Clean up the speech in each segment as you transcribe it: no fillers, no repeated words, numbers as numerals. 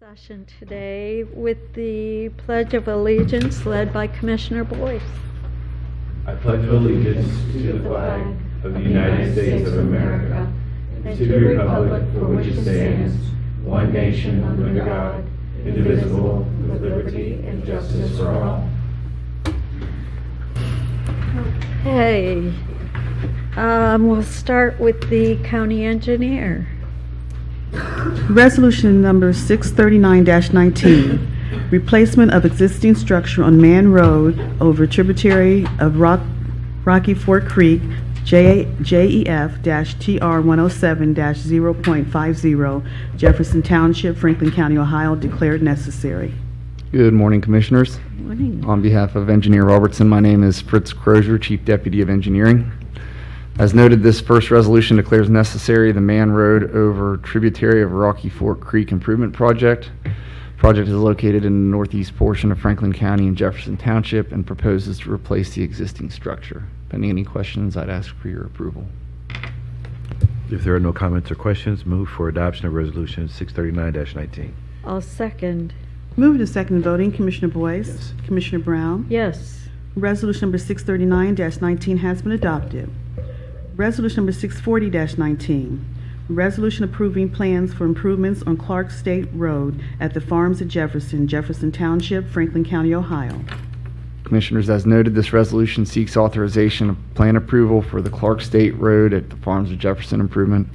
Session today with the Pledge of Allegiance led by Commissioner Boyce. I pledge allegiance to the flag of the United States of America and to the republic for which it stands, one nation under God, indivisible, with liberty and justice for all. Okay, we'll start with the county engineer. Resolution number 639-19, replacement of existing structure on Man Road over tributary of Rocky Fork Creek, JEF-TR107-0.50, Jefferson Township, Franklin County, Ohio, declared necessary. Good morning, Commissioners. Morning. On behalf of Engineer Robertson, my name is Fritz Crozier, Chief Deputy of Engineering. As noted, this first resolution declares necessary the Man Road over tributary of Rocky Fork Creek Improvement Project. Project is located in the northeast portion of Franklin County and Jefferson Township and proposes to replace the existing structure. Pending any questions, I'd ask for your approval. If there are no comments or questions, move for adoption of Resolution 639-19. I'll second. Moved and seconded voting, Commissioner Boyce. Yes. Commissioner Brown. Yes. Resolution number 639-19 has been adopted. Resolution number 640-19, resolution approving plans for improvements on Clark State Road at the Farms at Jefferson, Jefferson Township, Franklin County, Ohio. Commissioners, as noted, this resolution seeks authorization of plan approval for the Clark State Road at the Farms of Jefferson improvement.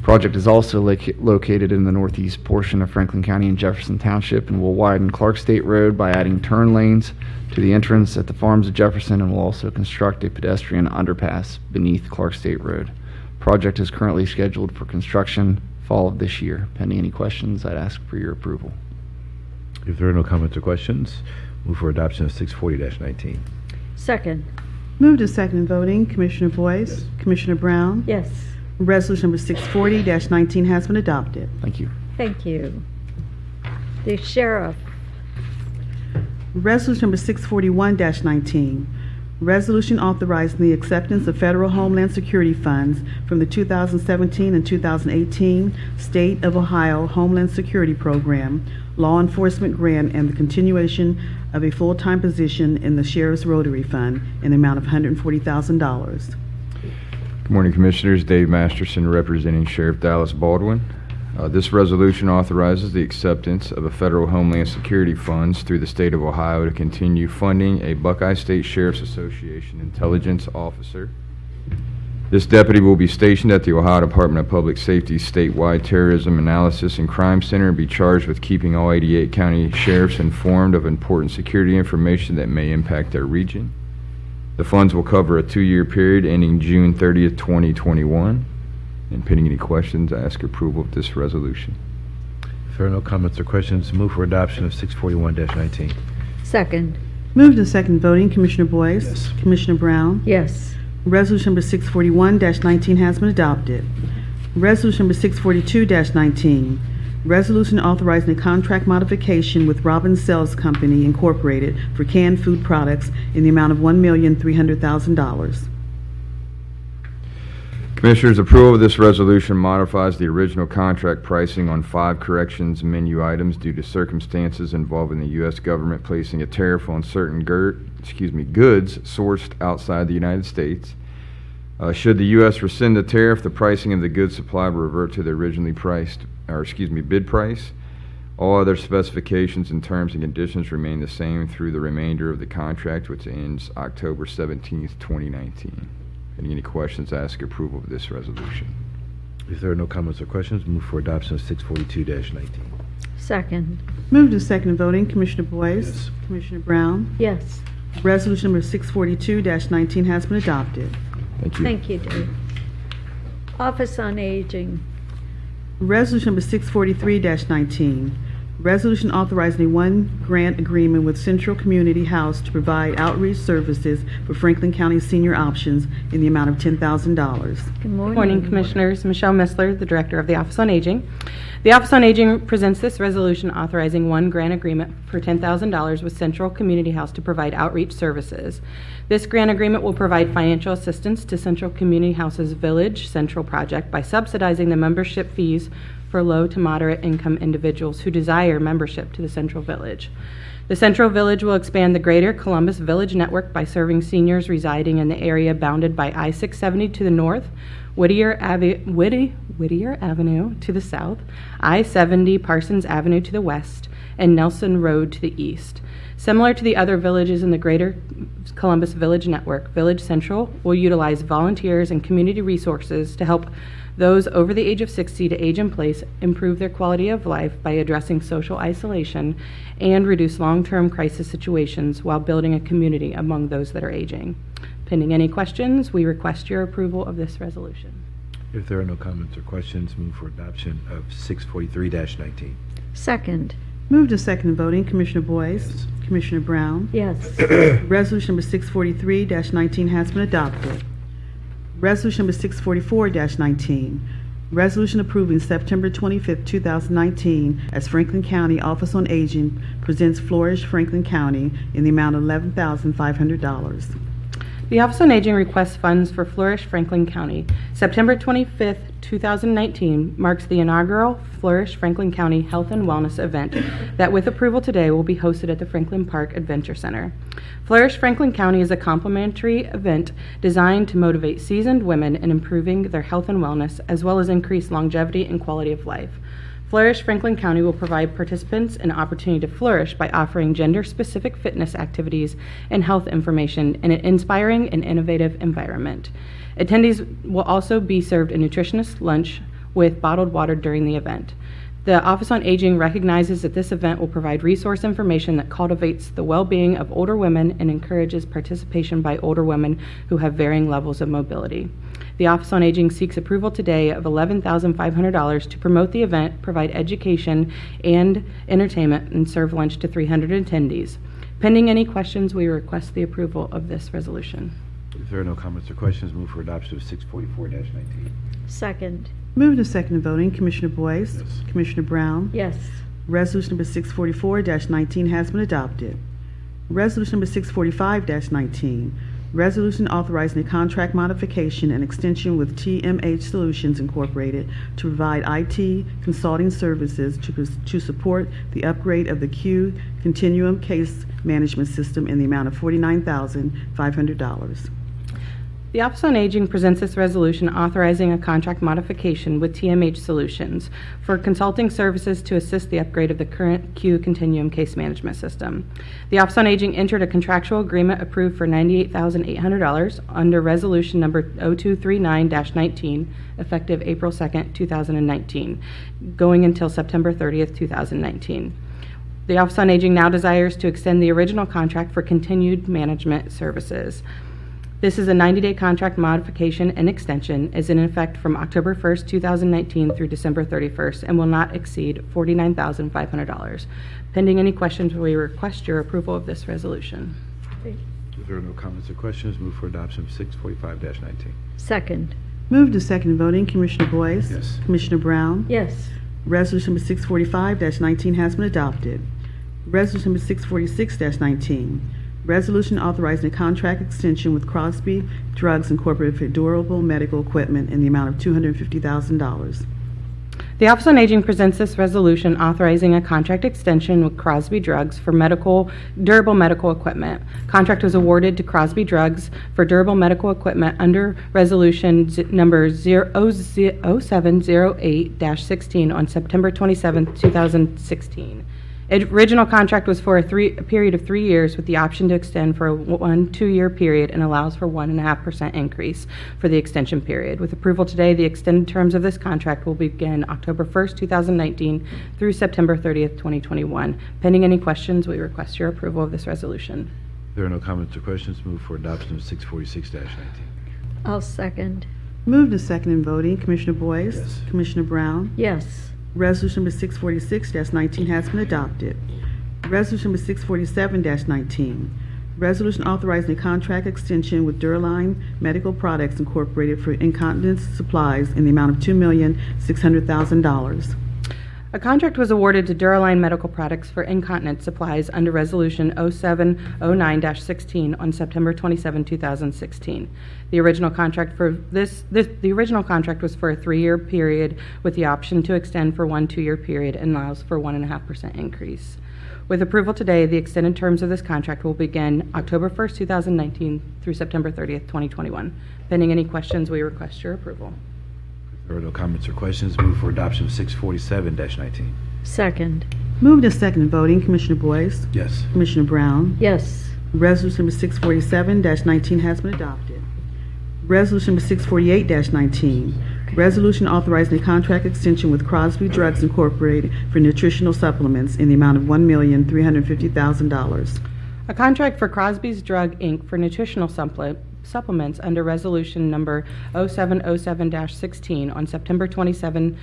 Project is also located in the northeast portion of Franklin County and Jefferson Township and will widen Clark State Road by adding turn lanes to the entrance at the Farms of Jefferson and will also construct a pedestrian underpass beneath Clark State Road. Project is currently scheduled for construction fall of this year. Pending any questions, I'd ask for your approval. If there are no comments or questions, move for adoption of 640-19. Second. Moved and seconded voting, Commissioner Boyce. Yes. Commissioner Brown. Yes. Resolution number 640-19 has been adopted. Thank you. Thank you. The sheriff. Resolution number 641-19, resolution authorizing the acceptance of federal Homeland Security funds from the 2017 and 2018 State of Ohio Homeland Security Program, Law Enforcement Grant, and the continuation of a full-time position in the Sheriff's Rotary Fund in the amount of $140,000. Good morning, Commissioners. Dave Masterson representing Sheriff Dallas Baldwin. This resolution authorizes the acceptance of a federal Homeland Security funds through the state of Ohio to continue funding a Buckeye State Sheriff's Association intelligence officer. This deputy will be stationed at the Ohio Department of Public Safety's statewide Terrorism Analysis and Crime Center and be charged with keeping all 88 county sheriffs informed of important security information that may impact their region. The funds will cover a 2-year period ending June 30th, 2021. And pending any questions, I ask approval of this resolution. If there are no comments or questions, move for adoption of 641-19. Second. Moved and seconded voting, Commissioner Boyce. Yes. Commissioner Brown. Yes. Resolution number 641-19 has been adopted. Resolution number 642-19, resolution authorizing a contract modification with Robbins Sales Company Incorporated for canned food products in the amount of $1,300,000. Commissioners, approval of this resolution modifies the original contract pricing on 5 corrections menu items due to circumstances involving the U.S. government placing a tariff on certain goods sourced outside the United States. Should the U.S. rescind the tariff, the pricing of the goods supplied will revert to the originally bid price. All other specifications and terms and conditions remain the same through the remainder of the contract, which ends October 17th, 2019. Any questions, I ask approval of this resolution. If there are no comments or questions, move for adoption of 642-19. Second. Moved and seconded voting, Commissioner Boyce. Yes. Commissioner Brown. Yes. Resolution number 642-19 has been adopted. Thank you. Thank you, Dave. Office on Aging. Resolution number 643-19, resolution authorizing a one-grant agreement with Central Community House to provide outreach services for Franklin County senior options in the amount of $10,000. Good morning. Good morning, Commissioners. Michelle Missler, the Director of the Office on Aging. The Office on Aging presents this resolution authorizing one grant agreement for $10,000 with Central Community House to provide outreach services. This grant agreement will provide financial assistance to Central Community House's Village Central project by subsidizing the membership fees for for low to moderate income individuals who desire membership to the Central Village. The Central Village will expand the Greater Columbus Village network by serving seniors residing in the area bounded by I-670 to the north, Whittier Avenue to the south, I-70 Parsons Avenue to the west, and Nelson Road to the east. Similar to the other villages in the Greater Columbus Village Network, Village Central will utilize volunteers and community resources to help those over the age of 60 to age in place improve their quality of life by addressing social isolation and reduce long-term crisis situations while building a community among those that are aging. Pending any questions, we request your approval of this resolution. If there are no comments or questions, move for adoption of 643-19. Second. Moved and seconded voting, Commissioner Boyce? Yes. Commissioner Brown? Yes. Resolution number 643-19 has been adopted. Resolution number 644-19, resolution approving September 25, 2019 as Franklin County Office on Aging presents Flourish Franklin County in the amount of $11,500. The Office on Aging requests funds for Flourish Franklin County. September 25th, 2019 marks the inaugural Flourish Franklin County Health and Wellness event that, with approval today, will be hosted at the Franklin Park Adventure Center. Flourish Franklin County is a complimentary event designed to motivate seasoned women in improving their health and wellness, as well as increase longevity and quality of life. Flourish Franklin County will provide participants an opportunity to flourish by offering gender-specific fitness activities and health information in an inspiring and innovative environment. Attendees will also be served a nutritious lunch with bottled water during the event. The Office on Aging recognizes that this event will provide resource information that cultivates the well-being of older women and encourages participation by older women who have varying levels of mobility. The Office on Aging seeks approval today of $11,500 to promote the event, provide education and entertainment, and serve lunch to 300 attendees. Pending any questions, we request the approval of this resolution. If there are no comments or questions, move for adoption of 644-19. Second. Moved and seconded voting, Commissioner Boyce? Yes. Commissioner Brown? Yes. Resolution number 644-19 has been adopted. Resolution number 645-19, resolution authorizing a contract modification and extension with TMH Solutions Incorporated to provide IT consulting services to support the upgrade of the Q Continuum Case Management System in the amount of $49,500. The Office on Aging presents this resolution authorizing a contract modification with TMH Solutions for consulting services to assist the upgrade of the current Q Continuum Case Management System. The Office on Aging entered a contractual agreement approved for $98,800 under Resolution number 0239-19, effective April 2nd, 2019, going until September 30th, 2019. The Office on Aging now desires to extend the original contract for continued management services. This is a 90-day contract modification and extension, is in effect from October 1st, 2019 through December 31st, and will not exceed $49,500. Pending any questions, we request your approval of this resolution. If there are no comments or questions, move for adoption of 645-19. Second. Moved and seconded voting, Commissioner Boyce? Yes. Commissioner Brown? Yes. Resolution number 645-19 has been adopted. Resolution number 646-19, resolution authorizing a contract extension with Crosby Drugs Incorporated for durable medical equipment in the amount of $250,000. The Office on Aging presents this resolution authorizing a contract extension with Crosby Drugs for durable medical equipment. Contract was awarded to Crosby Drugs for durable medical equipment under Resolution number 0708-16 on September 27, 2016. Original contract was for a period of 3 years with the option to extend for a 2-year period and allows for 1.5% increase for the extension period. With approval today, the extended terms of this contract will begin October 1st, 2019 through September 30th, 2021. Pending any questions, we request your approval of this resolution. If there are no comments or questions, move for adoption of 646-19. I'll second. Moved and seconded voting, Commissioner Boyce? Yes. Commissioner Brown? Yes. Resolution number 646-19 has been adopted. Resolution number 647-19, resolution authorizing a contract extension with Duraline Medical Products Incorporated for incontinence supplies in the amount of $2,600,000. A contract was awarded to Duraline Medical Products for incontinence supplies under Resolution 0709-16 on September 27, 2016. The original contract for the original contract was for a 3-year period with the option to extend for 1 2-year period and allows for 1.5% increase. With approval today, the extended terms of this contract will begin October 1st, 2019 through September 30th, 2021. Pending any questions, we request your approval. If there are no comments or questions, move for adoption of 647-19. Second. Moved and seconded voting, Commissioner Boyce, Yes. Commissioner Brown. Yes. Resolution number 647-19 has been adopted. Resolution number 648-19, resolution authorizing a contract extension with Crosby Drugs Incorporated for nutritional supplements in the amount of $1,350,000. A contract for Crosby's Drug, Inc. for nutritional supplements under Resolution Number 0707-16 on September 27,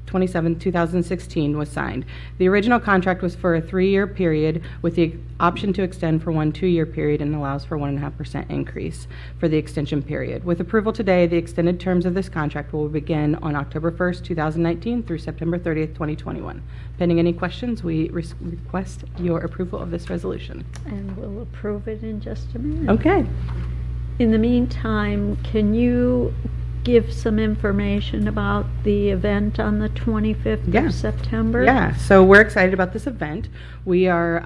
2016 was signed. The original contract was for a 3-year period with the option to extend for 1 2-year period and allows for 1.5% increase for the extension period. With approval today, the extended terms of this contract will begin on October 1st, 2019 through September 30th, 2021. Pending any questions, we request your approval of this resolution. And we'll approve it in just a minute. Okay. In the meantime, can you give some information about the event on the 25th Yeah. of September? Yeah, so we're excited about this event. We are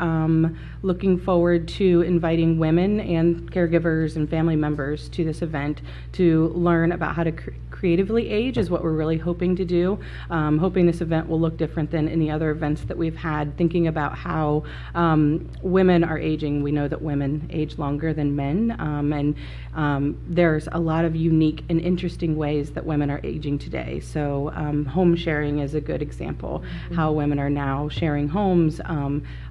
looking forward to inviting women and caregivers and family members to this event to learn about how to creatively age is what we're really hoping to do. Hoping this event will look different than any other events that we've had, thinking about how women are aging. We know that women age longer than men, and there's a lot of unique and interesting ways that women are aging today. So home sharing is a good example, how women are now sharing homes.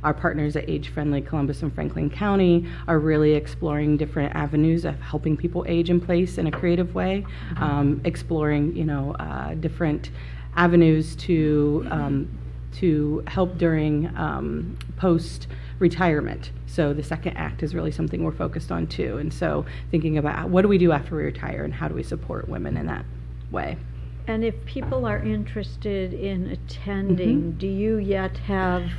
Our partners at Age Friendly Columbus and Franklin County are really exploring different avenues of helping people age in place in a creative way, exploring, different avenues to help during post-retirement. So the second act is really something we're focused on too. And so thinking about what do we do after we retire and how do we support women in that way. And if people are interested in attending, do you yet have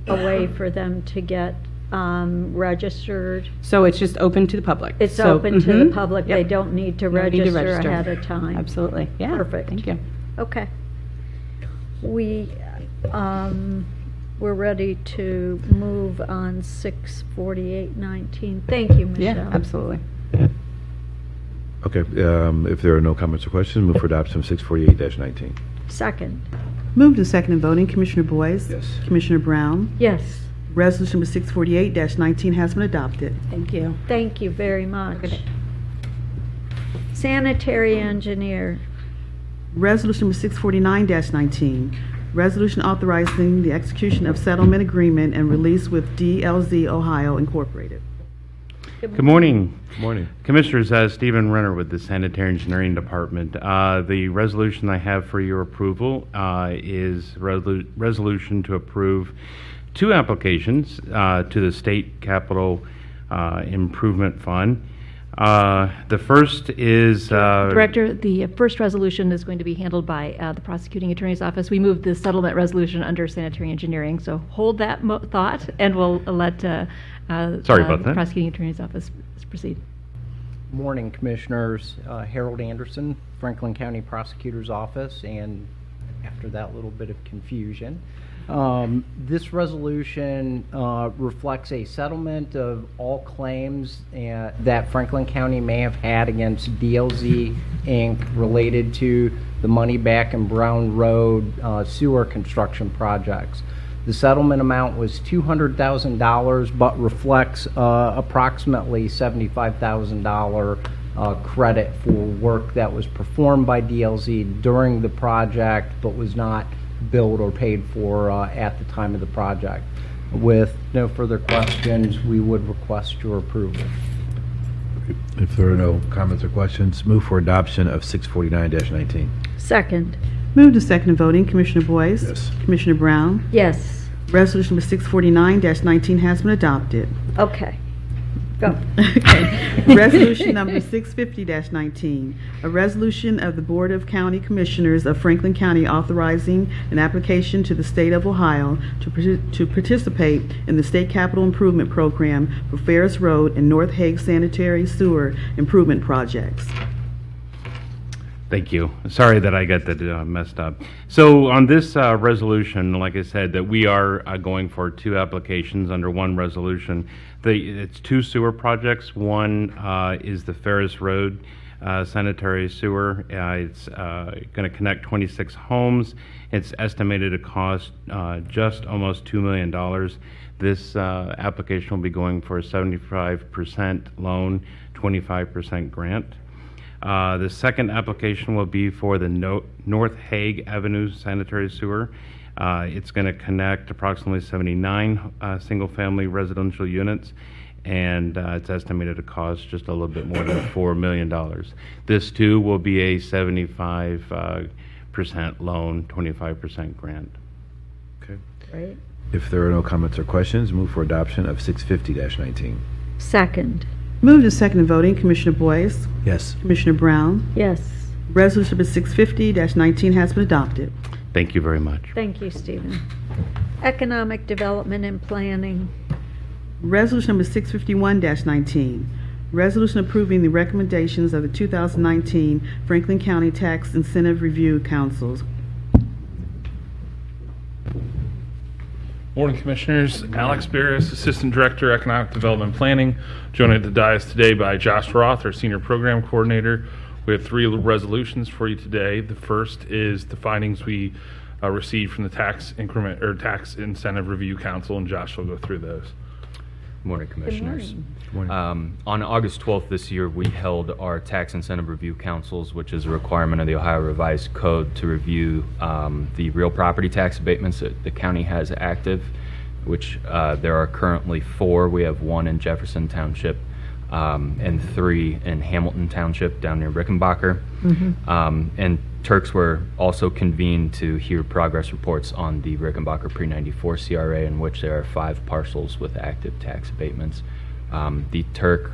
a way for them to get registered? So it's just open to the public. It's So, open to the public. Yep. They don't need to Don't need to register register. ahead of time. Absolutely. Yeah. Perfect. Thank you. Okay. We're ready to move on 648-19. Thank you, Michelle. Yeah, absolutely. Okay, if there are no comments or questions, move for adoption of 648-19. Second. Moved and seconded voting, Commissioner Boyce, Yes. Commissioner Brown. Yes. Resolution number 648-19 has been adopted. Thank you. Thank you very much. Good day. Sanitary engineer. Resolution number 649-19, resolution authorizing the execution of settlement agreement and release with DLZ Ohio Incorporated. Good morning, Good morning. Commissioners. Stephen Renner with the Sanitary Engineering Department. The resolution I have for your approval is resolution to approve 2 applications to the State Capital Improvement Fund. The first is... Director, the first resolution is going to be handled by the Prosecuting Attorney's Office. We moved the settlement resolution under sanitary engineering, so hold that thought, and we'll let Sorry about that. Prosecuting Attorney's Office proceed. Morning, Commissioners. Harold Anderson, Franklin County Prosecutor's Office, and after that little bit of confusion. This resolution reflects a settlement of all claims that Franklin County may have had against DLZ Inc. related to the Moneyback and Brown Road sewer construction projects. The settlement amount was $200,000, but reflects approximately $75,000 credit for work that was performed by DLZ during the project, but was not billed or paid for at the time of the project. With no further questions, we would request your approval. If there are no comments or questions, move for adoption of 649-19. Second. Moved and seconded voting, Commissioner Boyce, Yes. Commissioner Brown. Yes. Resolution number 649-19 has been adopted. Okay. Go. Okay. Resolution number 650-19, a resolution of the Board of County Commissioners of Franklin County authorizing an application to the state of Ohio to participate in the State Capital Improvement Program for Ferris Road and North Hague Sanitary Sewer Improvement Projects. Thank you. Sorry that I got that messed up. So on this resolution, like I said, that we are going for two applications under one resolution. It's two sewer projects. One is the Ferris Road sanitary sewer. It's going to connect 26 homes. It's estimated to cost just almost $2 million. This application will be going for a 75% loan, 25% grant. The second application will be for the North Hague Avenue sanitary sewer. It's going to connect approximately 79 single-family residential units, and it's estimated to cost just a little bit more than $4 million. This, too, will be a 75% loan, 25% grant. Okay. Great. If there are no comments or questions, move for adoption of 650-19. Second. Moved and seconded voting, Commissioner Boyce, Yes. Commissioner Brown. Yes. Resolution number 650-19 has been adopted. Thank you very much. Thank you, Stephen. Economic Development and Planning. Resolution number 651-19, resolution approving the recommendations of the 2019 Franklin County Tax Incentive Review Councils. Morning, Commissioners. Alex Barris, Assistant Director, Economic Development Planning, joined at the dais today by Josh Roth, our Senior Program Coordinator. We have three resolutions for you today. The first is the findings we received from the Tax Incentive Review Council, and Josh will go through those. Good morning, Commissioners. Good morning. On August 12th this year, we held our Tax Incentive Review Councils, which is a requirement of the Ohio Revised Code to review the real property tax abatements that the county has active, which there are currently 4. We have 1 in Jefferson Township and 3 in Hamilton Township down near Rickenbacker. And Turks were also convened to hear progress reports on the Rickenbacker Pre-94 CRA, in which there are 5 parcels with active tax abatements. The Turk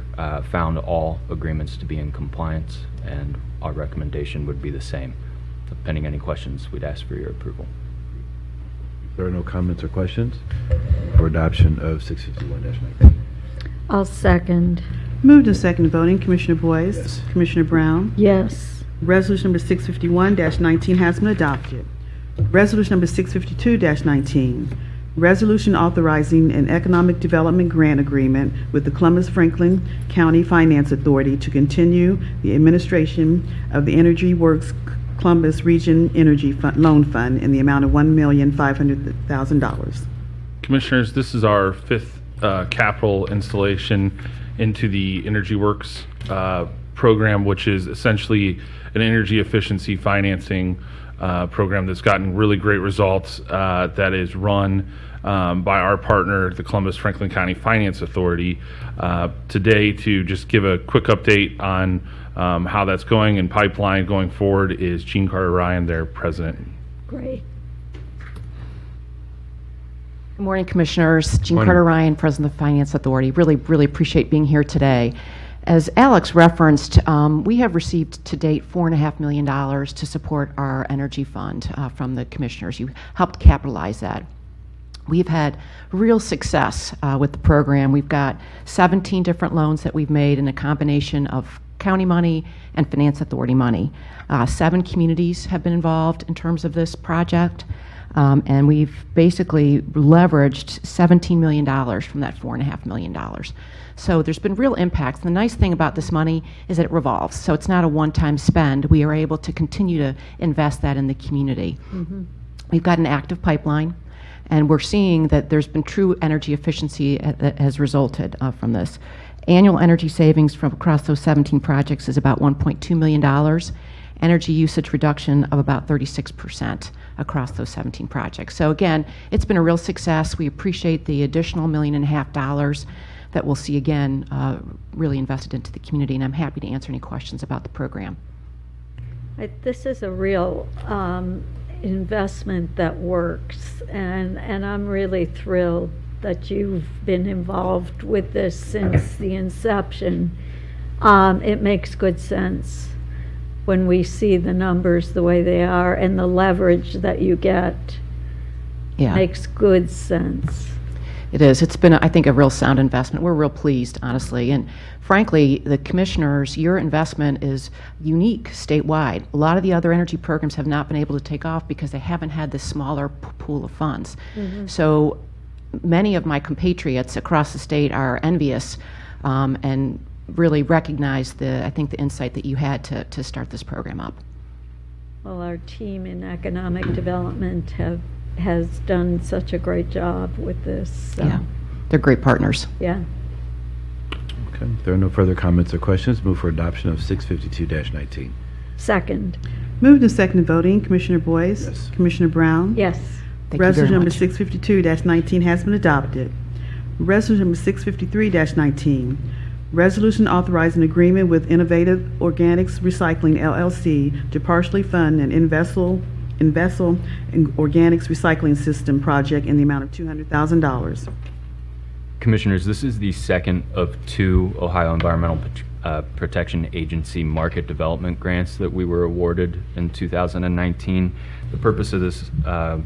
found all agreements to be in compliance, and our recommendation would be the same. So pending any questions, we'd ask for your approval. If there are no comments or questions, for adoption of 651-19. I'll second. Moved and seconded voting, Commissioner Boyce, Yes. Commissioner Brown. Yes. Resolution number 651-19 has been adopted. Resolution number 652-19, resolution authorizing an economic development grant agreement with the Columbus-Franklin County Finance Authority to continue the administration of the Energy Works Columbus Region Energy Loan Fund in the amount of $1,500,000. Commissioners, this is our 5th capital installation into the Energy Works program, which is essentially an energy efficiency financing program that's gotten really great results, that is run by our partner, the Columbus Franklin County Finance Authority. Today, to just give a quick update on how that's going and pipeline going forward, is Gene Carter Ryan, their president. Great. Good morning, Commissioners. Jean Morning. Carter Ryan, President of the Finance Authority. Really appreciate being here today. As Alex referenced, we have received to date $4.5 million to support our energy fund from the Commissioners. You helped capitalize that. We've had real success with the program. We've got 17 different loans that we've made in a combination of county money and Finance Authority money. 7 communities have been involved in terms of this project. And we've basically leveraged $17 million from that $4.5 million. So there's been real impacts. The nice thing about this money is that it revolves. So it's not a one-time spend. We are able to continue to invest that in the community. We've got an active pipeline, and we're seeing that there's been true energy efficiency that has resulted from this. Annual energy savings from across those 17 projects is about $1.2 million. Energy usage reduction of about 36% across those 17 projects. So again, it's been a real success. We appreciate the additional $1.5 million that we'll see again really invested into the community, and I'm happy to answer any questions about the program. This is a real investment that works, and I'm really thrilled that you've been involved with this since the inception, it makes good sense when we see the numbers the way they are and the leverage that you get. Yeah. Makes good sense. It is. It's been, I think, a real sound investment. We're real pleased, honestly. And frankly, the commissioners, your investment is unique statewide. A lot of the other energy programs have not been able to take off because they haven't had this smaller pool of funds. So many of my compatriots across the state are envious and really recognize I think the insight that you had to start this program up. Well, our team in economic development has done such a great job with this. So. Yeah, they're great partners. Yeah. Okay. If there are no further comments or questions, move for adoption of 652-19. Second. Moved and seconded voting. Commissioner Boyce? Yes. Commissioner Brown? Yes. Thank Resolution you number very much. 652-19 has been adopted. Resolution number 653-19, resolution authorizing agreement with Innovative Organics Recycling LLC to partially fund an in-vessel organics recycling system project in the amount of $200,000. Commissioners, this is the second of two Ohio Environmental Protection Agency market development grants that we were awarded in 2019. The purpose of this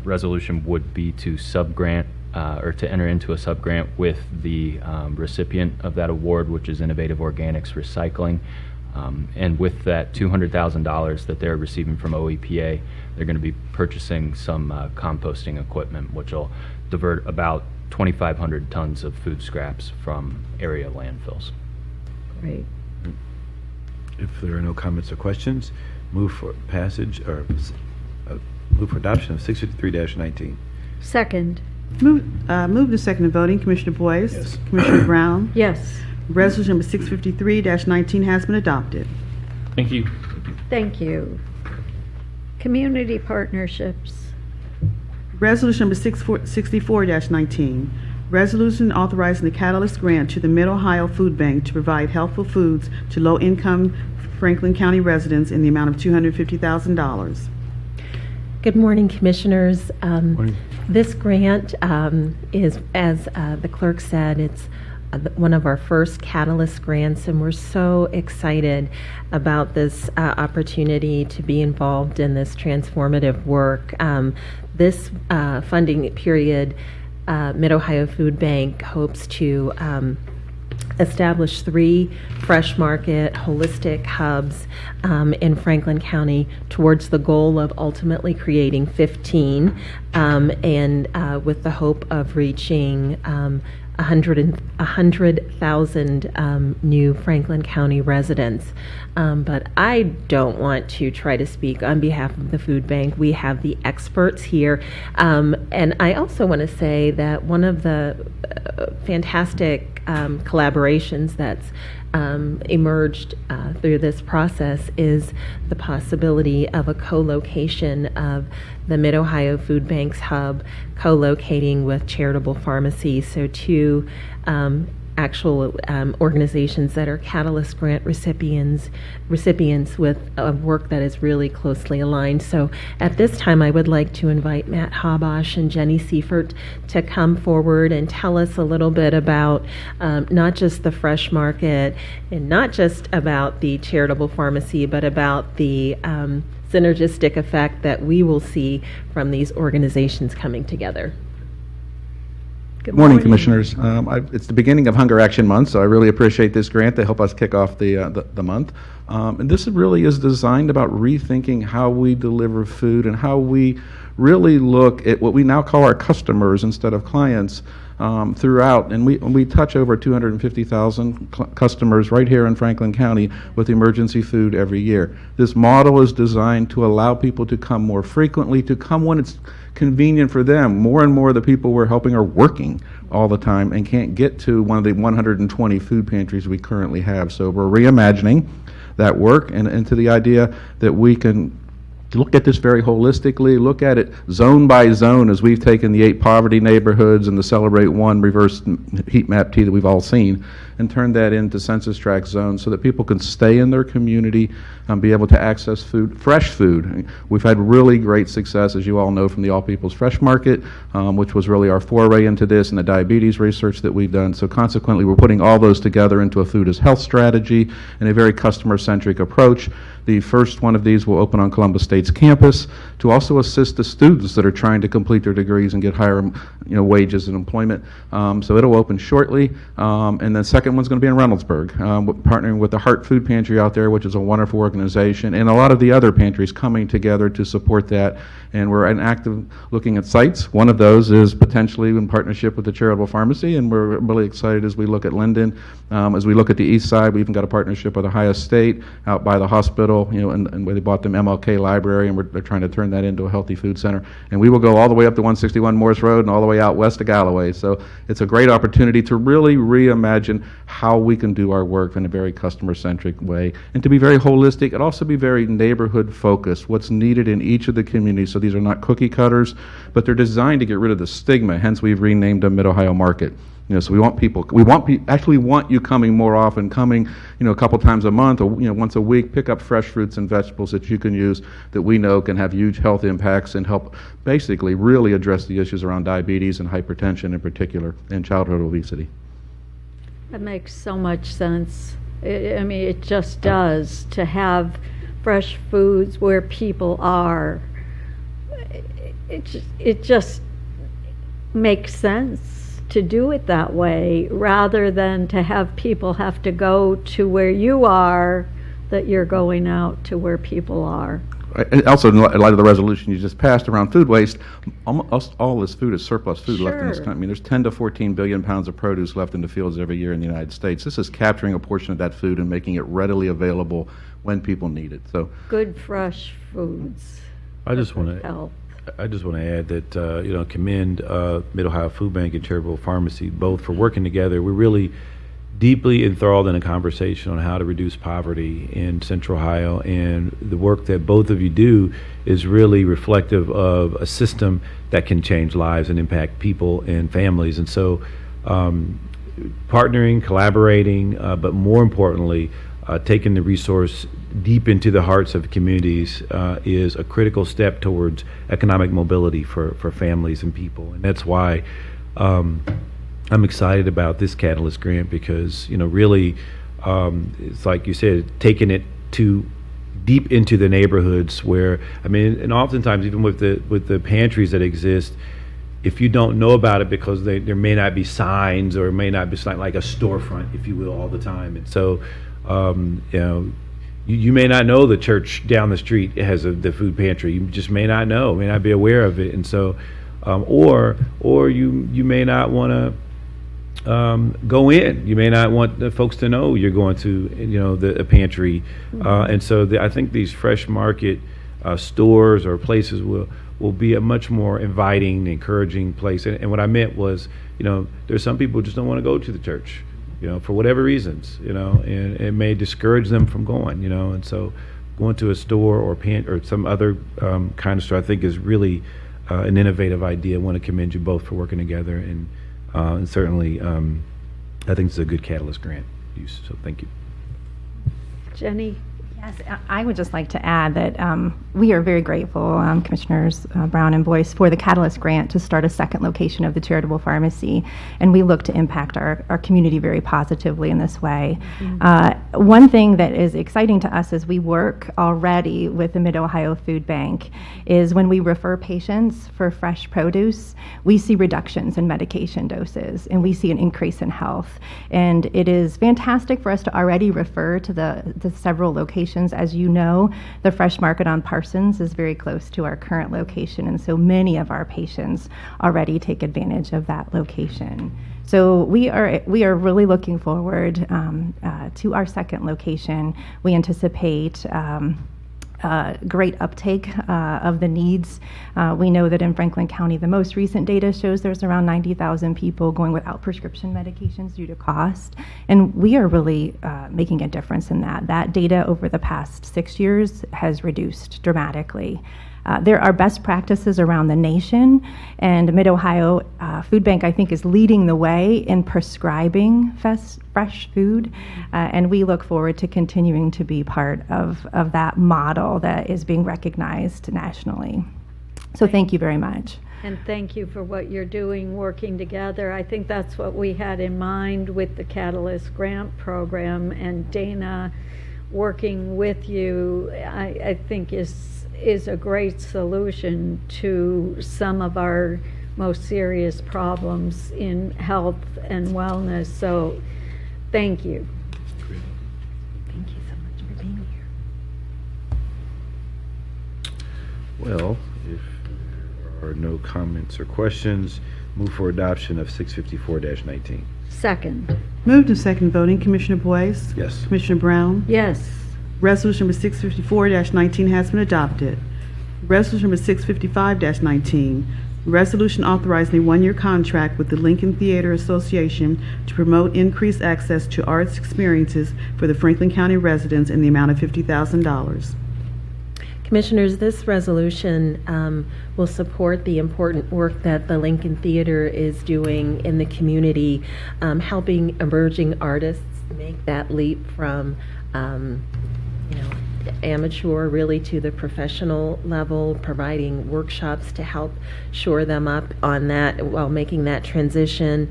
resolution would be to subgrant or to enter into a subgrant with the recipient of that award, which is Innovative Organics Recycling. And with that $200,000 that they're receiving from OEPA, they're going to be purchasing some composting equipment, which will divert about 2,500 tons of food scraps from area landfills. Great. If there are no comments or questions, move for passage or move for adoption of 653-19. Second. Moved and seconded voting. Commissioner Boyce? Yes. Commissioner Brown? Yes. Resolution number 653-19 has been adopted. Thank you. Thank you. Community partnerships. Resolution number 64-19, resolution authorizing the Catalyst Grant to the Mid-Ohio Food Bank to provide healthful foods to low-income Franklin County residents in the amount of $250,000. Good morning, Commissioners. Morning. This grant is, as the clerk said, it's one of our first Catalyst grants, and we're so excited about this opportunity to be involved in this transformative work. This funding period, Mid-Ohio Food Bank hopes to establish 3 fresh market holistic hubs in Franklin County towards the goal of ultimately creating 15 and with the hope of reaching 100,000 new Franklin County residents. But I don't want to try to speak on behalf of the food bank. We have the experts here. And I also want to say that one of the fantastic collaborations that's emerged through this process is the possibility of a co-location of the Mid-Ohio Food Bank's hub co-locating with Charitable Pharmacy, so 2 actual organizations that are Catalyst Grant recipients with work that is really closely aligned. So at this time, I would like to invite Matt Habosh and Jenny Seifert to come forward and tell us a little bit about not just the fresh market and not just about the Charitable Pharmacy, but about the synergistic effect that we will see from these organizations coming together. Good morning, Commissioners. It's the beginning of Hunger Action Month, so I really appreciate this grant to help us kick off the month. And this really is designed about rethinking how we deliver food and how we really look at what we now call our customers instead of clients throughout. And we touch over 250,000 customers right here in Franklin County with emergency food every year. This model is designed to allow people to come more frequently, to come when it's convenient for them. More and more of the people we're helping are working all the time and can't get to one of the 120 food pantries we currently have. So we're reimagining that work and to the idea that we can look at this very holistically, look at it zone by zone as we've taken the 8 poverty neighborhoods and the Celebrate One reverse heat map T that we've all seen, and turn that into census tract zones so that people can stay in their community, be able to access food, fresh food. We've had really great success, as you all know, from the All People's Fresh Market, which was really our foray into this, and the diabetes research that we've done. So consequently, we're putting all those together into a food as health strategy and a very customer-centric approach. The first one of these will open on Columbus State's campus to also assist the students that are trying to complete their degrees and get higher wages and employment. So it'll open shortly. And the second one's going to be in Reynoldsburg, partnering with the Heart Food Pantry out there, which is a wonderful organization, and a lot of the other pantries coming together to support that. And we're active looking at sites. One of those is potentially in partnership with the Charitable Pharmacy, and we're really excited as we look at Linden. As we look at the east side, we even got a partnership with Ohio State out by the hospital, and where they bought them MLK Library, and they're trying to turn that into a healthy food center. And we will go all the way up to 161 Morris Road and all the way out west to Galloway. So it's a great opportunity to really reimagine how we can do our work in a very customer-centric way, and to be very holistic and also be very neighborhood-focused, what's needed in each of the communities. So these are not cookie cutters, but they're designed to get rid of the stigma, hence we've renamed them Mid-Ohio Market. So we actually want you coming more often, coming, a couple times a month or, once a week, pick up fresh fruits and vegetables that you can use that we know can have huge health impacts and help basically really address the issues around diabetes and hypertension in particular and childhood obesity. That makes so much sense. It just does, to have fresh foods where people are. It just makes sense to do it that way, rather than to have people have to go to where you are, that you're going out to where people are. And also, in light of the resolution you just passed around food waste, almost all this food is surplus food left in this country. There's 10 to 14 billion pounds of produce left in the fields every year in the United States. This is capturing a portion of that food and making it readily available when people need it. So, good fresh foods. I just want to add that, commend Mid-Ohio Food Bank and Charitable Pharmacy both for working together. We're really deeply enthralled in a conversation on how to reduce poverty in Central Ohio, and the work that both of you do is really reflective of a system that can change lives and impact people and families. And so partnering, collaborating, but more importantly, taking the resource deep into the hearts of communities is a critical step towards economic mobility for families and people. And that's why I'm excited about this Catalyst grant, because, really, it's like you said, taking it to deep into the neighborhoods where, and oftentimes even with the pantries that exist, if you don't know about it, because there may not be signs, or it may not be like a storefront, if you will, all the time. And so, you may not know the church down the street has the food pantry. You just may not know, may not be aware of it. And so, or you may not want to go in. You may not want the folks to know you're going to, a pantry. And so I think these fresh market stores or places will be a much more inviting, encouraging place. And what I meant was, there's some people who just don't want to go to the church, for whatever reasons, and it may discourage them from going, and so going to a store or some other kind of store, I think, is really an innovative idea. I want to commend you both for working together, and certainly I think it's a good Catalyst grant use, so thank you. Jenny? Yes, I would just like to add that we are very grateful, Commissioners Brown and Boyce, for the Catalyst grant to start a second location of the Charitable Pharmacy, and we look to impact our community very positively in this way. One thing that is exciting to us as we work already with the Mid-Ohio Food Bank is when we refer patients for fresh produce, we see reductions in medication doses, and we see an increase in health. And it is fantastic for us to already refer to the several locations. As you know, the Fresh Market on Parsons is very close to our current location, and so many of our patients already take advantage of that location. So we are really looking forward to our second location. We anticipate great uptake of the needs. We know that in Franklin County, the most recent data shows there's around 90,000 people going without prescription medications due to cost, and we are really making a difference in that. That data over the past 6 years has reduced dramatically. There are best practices around the nation, and Mid-Ohio Food Bank, I think, is leading the way in prescribing fresh food, and we look forward to continuing to be part of that model that is being recognized nationally. So thank you very much. And thank you for what you're doing, working together. I think that's what we had in mind with the Catalyst Grant Program, and Dana working with you, I think is a great solution to some of our most serious problems in health and wellness. So thank you. Thank you so much for being here. Well, if there are no comments or questions, move for adoption of 654-19. Second. Moved and second voting, Commissioner Boyce? Yes. Commissioner Brown? Yes. Resolution number 654-19 has been adopted. Resolution number 655-19, resolution authorizing a one-year contract with the Lincoln Theater Association to promote increased access to arts experiences for the Franklin County residents in the amount of $50,000. Commissioners, this resolution will support the important work that the Lincoln Theater is doing in the community, helping emerging artists make that leap from amateur really to the professional level, providing workshops to help shore them up on that while making that transition.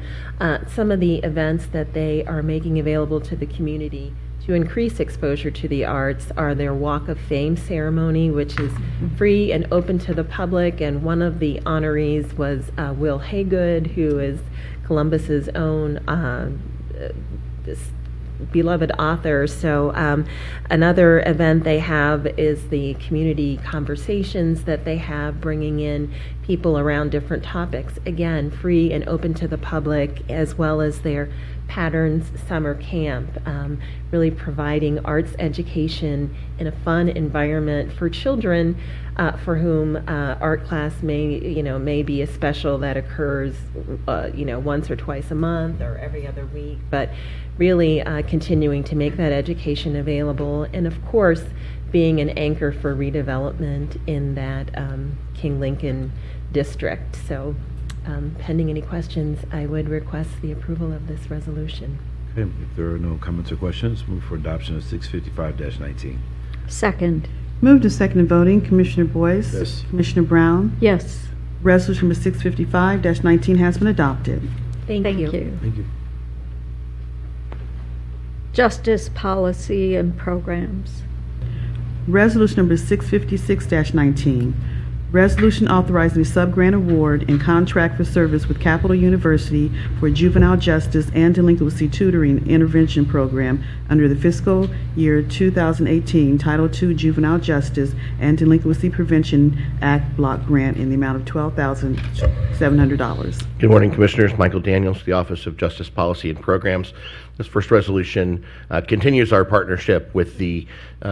Some of the events that they are making available to the community to increase exposure to the arts are their Walk of Fame ceremony, which is free and open to the public, and one of the honorees was Will Haygood, who is Columbus's own beloved author. So another event they have is the community conversations that they have, bringing in people around different topics, again free and open to the public, as well as their Patterns Summer Camp, really providing arts education in a fun environment for children for whom art class may be a special that occurs once or twice a month or every other week, but really continuing to make that education available, and of course being an anchor for redevelopment in that King Lincoln district. So pending any questions, I would request the approval of this resolution. Okay, if there are no comments or questions, move for adoption of 655-19. Second. Moved and second voting, Commissioner Boyce? Yes. Commissioner Brown? Yes. Resolution number 655-19 has been adopted. Thank you. Thank you. Justice Policy and Programs. Resolution number 656-19, resolution authorizing a sub-grant award and contract for service with Capital University for juvenile justice and delinquency tutoring intervention program under the fiscal year 2018 Title II Juvenile Justice and Delinquency Prevention Act block grant in the amount of $12,700. Good morning, Commissioners. Michael Daniels, the Office of Justice Policy and Programs. This first resolution continues our partnership with the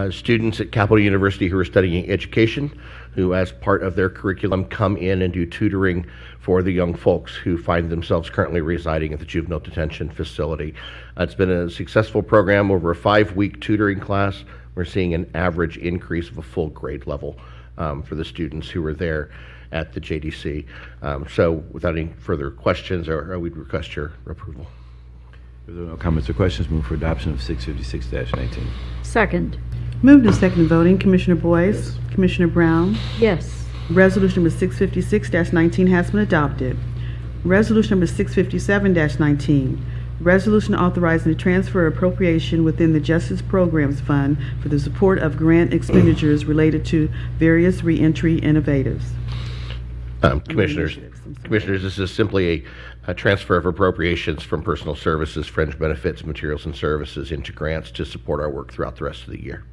students at Capital University who are studying education, who as part of their curriculum come in and do tutoring for the young folks who find themselves currently residing at the juvenile detention facility. It's been a successful program over a 5-week tutoring class. We're seeing an average increase of a full grade level for the students who are there at the JDC. So without any further questions, we'd request your approval. If there are no comments or questions, move for adoption of 656-19. Second. Moved and second voting, Commissioner Boyce? Yes. Commissioner Brown? Yes. Resolution number 656-19 has been adopted. Resolution number 657-19, resolution authorizing the transfer appropriation within the Justice Programs Fund for the support of grant expenditures related to various reentry innovatives. Commissioners, this is simply a transfer of appropriations from personal services, fringe benefits, materials, and services into grants to support our work throughout the rest of the year.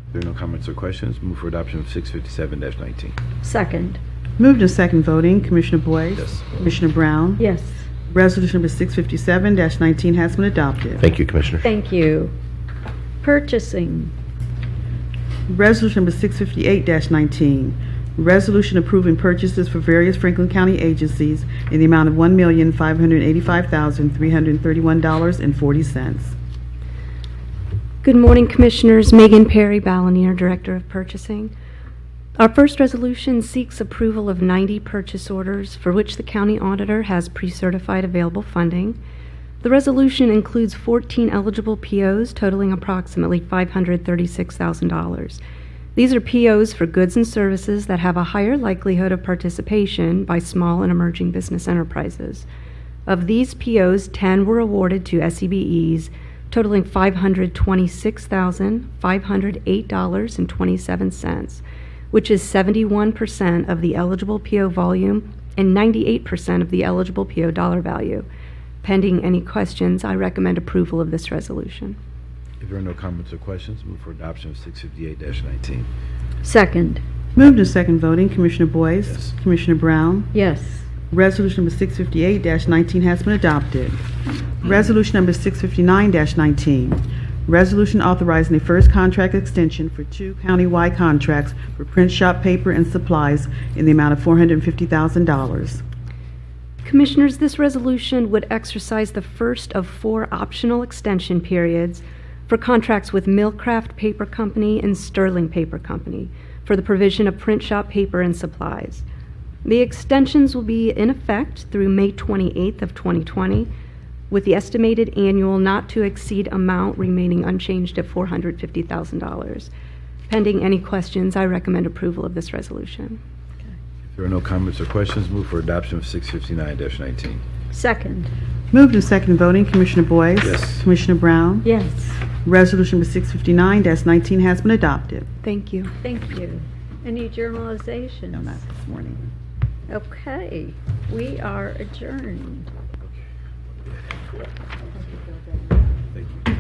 If there are no comments or questions, move for adoption of 657-19. Second. Moved and second voting, Commissioner Boyce? Yes. Commissioner Brown? Yes. Resolution number 657-19 has been adopted. Thank you, Commissioner. Thank you. Purchasing. Resolution number 658-19, resolution approving purchases for various Franklin County agencies in the amount of $1,585,331.40. Good morning, Commissioners. Megan Perry, Ballinier, Director of Purchasing. Our first resolution seeks approval of 90 purchase orders for which the county auditor has pre-certified available funding. The resolution includes 14 eligible POs totaling approximately $536,000. These are POs for goods and services that have a higher likelihood of participation by small and emerging business enterprises. Of these POs, 10 were awarded to SEBEs, totaling $526,508.27, which is 71% of the eligible PO volume and 98% of the eligible PO dollar value. Pending any questions, I recommend approval of this resolution. If there are no comments or questions, move for adoption of 658-19. Second. Moved and second voting, Commissioner Boyce. Yes. Commissioner Brown. Yes. Resolution number 658-19 has been adopted. Resolution number 659-19, resolution authorizing a first contract extension for 2 countywide contracts for print shop paper and supplies in the amount of $450,000. Commissioners, this resolution would exercise the first of 4 optional extension periods for contracts with Millcraft Paper Company and Sterling Paper Company for the provision of print shop paper and supplies. The extensions will be in effect through May 28th of 2020, with the estimated annual not to exceed amount remaining unchanged at $450,000. Pending any questions, I recommend approval of this resolution. If there are no comments or questions, move for adoption of 659-19. Second. Moved and second voting, Commissioner Boyce. Yes. Commissioner Brown. Yes. Resolution number 659-19 has been adopted. Thank you. Thank you. Any journalizations? No, not this morning. Okay, we are adjourned. Thank you.